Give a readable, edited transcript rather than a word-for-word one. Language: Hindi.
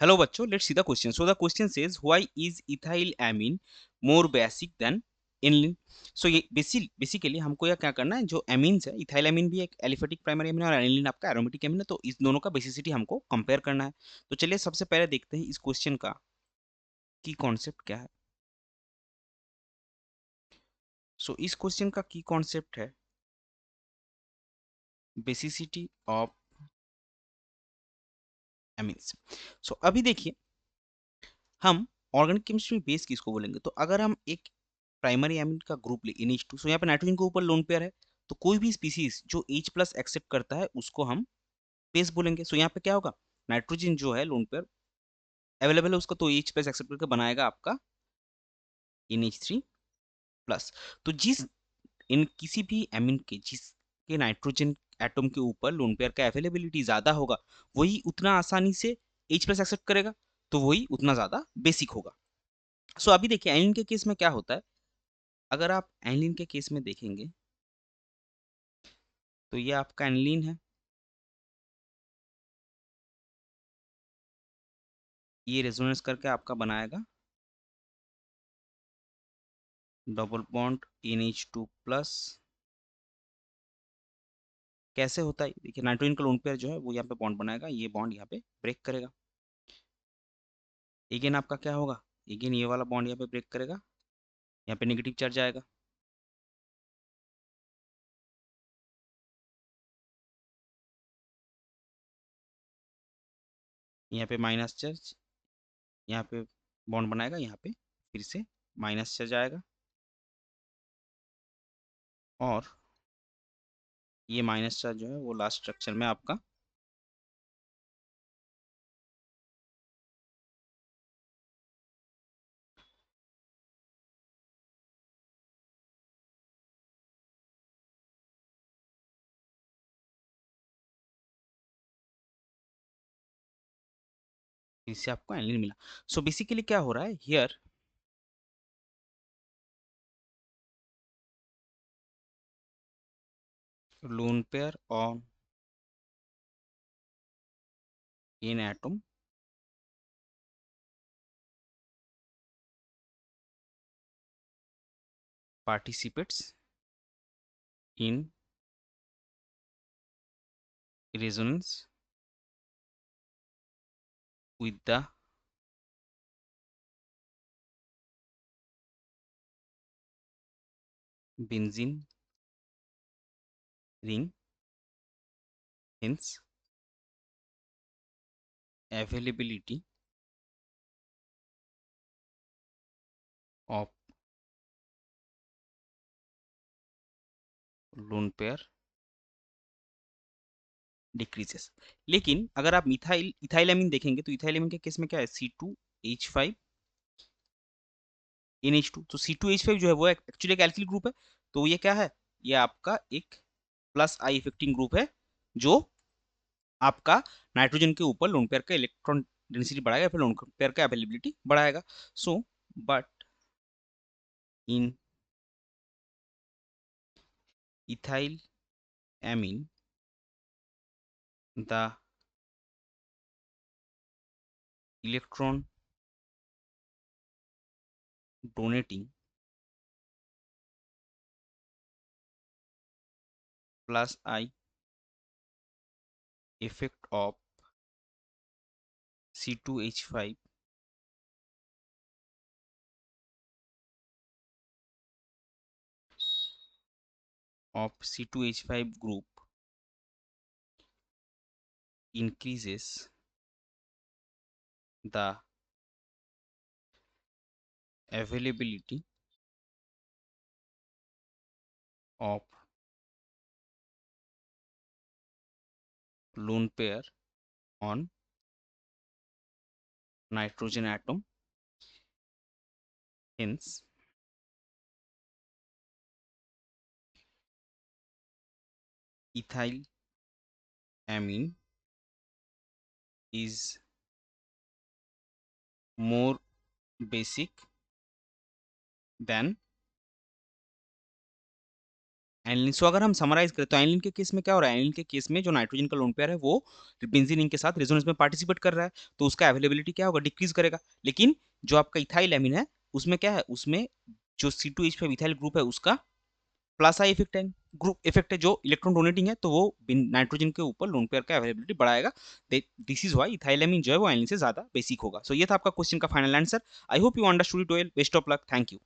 Hello बच्चों, let's see the question. So the question says why is ethyl amine more basic than aniline? So ये बेसिकली हमको यह क्या करना है, जो एमीन्स है, इथाइल एमीन भी एक एलिफेटिक प्राइमरी एमीन है और एनिलीन आपका एरोमेटिक एमीन है, तो इस दोनों का बेसिसिटी हमको कंपेयर करना है। तो चलिए सबसे पहले देखते हैं इस क्वेश्चन का की कॉन्सेप्ट क्या है। सो इस क्वेश्चन का की कॉन्सेप्ट है बेसिसिटी ऑफ एमीन्स। सो अभी देखिए, हम ऑर्गेनिक केमिस्ट्री में बेस किसको बोलेंगे, तो अगर हम एक प्राइमरी एमिन का ग्रुप ले NH2, सो यहाँ पे नाइट्रोजन के ऊपर लोन पेयर है, तो कोई भी स्पीसीज जो H प्लस एक्सेप्ट करता है उसको हम बेस बोलेंगे। सो यहाँ पे क्या होगा, नाइट्रोजन जो है लोन पेयर अवेलेबल है उसका, तो H प्लस एक्सेप्ट करके बनाएगा आपका NH3 प्लस। तो जिस इन किसी भी एमिन के जिसके नाइट्रोजन एटम के ऊपर लोन पेयर का अवेलेबिलिटी ज्यादा होगा, वही उतना आसानी से H प्लस एक्सेप्ट करेगा, तो वही उतना ज्यादा बेसिक होगा। सो अभी देखिए एनिलीन के केस में क्या होता है, अगर आप एनिलीन के केस में देखेंगे तो ये आपका एनिलीन है, ये रेजोनेंस करके आपका बनाएगा डबल बॉन्ड NH2 प्लस। कैसे होता है देखिए, नाइट्रोजन का लोन पेयर जो है वो यहाँ पे बॉन्ड बनाएगा, ये बॉन्ड यहाँ पे ब्रेक करेगा। अगेन आपका क्या होगा, अगेन ये वाला बॉन्ड यहाँ पे ब्रेक करेगा, यहाँ पे नेगेटिव चार्ज आएगा, यहाँ पे माइनस चार्ज, यहाँ पे बॉन्ड बनाएगा, यहाँ पे फिर से माइनस चार्ज आएगा, और ये माइनस चार्ज जो है वो लास्ट स्ट्रक्चर में आपका फिर से आपको एनिलीन मिला। सो बेसिकली क्या हो रहा है here, lone pair on in atom participates in resonance with the benzene ring, hence availability of lone pair decreases. लेकिन अगर आप मिथाइल इथाइलामीन देखेंगे तो इथाइलामीन के केस में क्या है, C2H5NH2, तो C2H5 जो है वो एक्चुअली एक एल्किल ग्रुप है, तो ये क्या है, ये आपका एक प्लस आई इफेक्टिंग ग्रुप है, जो आपका नाइट्रोजन के ऊपर लोन पेयर का इलेक्ट्रॉन डेंसिटी बढ़ाएगा, फिर लोन पेयर का अवेलेबिलिटी बढ़ाएगा। So but in ethyl amine, the electron donating plus I effect of C2H5 of C2H5 group increases the availability of lone pair on nitrogen atom, hence ethyl amine is more basic than aniline. So अगर हम समराइज करें तो एनिलीन के केस में क्या हो रहा है, एनिलीन के केस में जो नाइट्रोजन का लोन पेयर है वो बेंजीन रिंग के साथ रेजोनेंस में पार्टिसिपेट कर रहा है, तो उसका अवेलेबिलिटी क्या होगा, डिक्रीज करेगा। लेकिन जो आपका इथाइल एमिन है उसमें क्या है, उसमें जो C2H5 इथाइल ग्रुप है उसका प्लस आई इफेक्ट है, ग्रुप इफेक्ट है जो इलेक्ट्रॉन डोनेटिंग है, तो वो नाइट्रोजन के ऊपर लोन पेयर का अवेलेबिलिटी बढ़ाएगा। दिस इज व्हाई इथाइलेमिन जो है वो एनिलीन से ज्यादा बेसिक होगा। सो ये था आपका क्वेश्चन का final answer. I hope you understood it well. Best of luck. Thank you.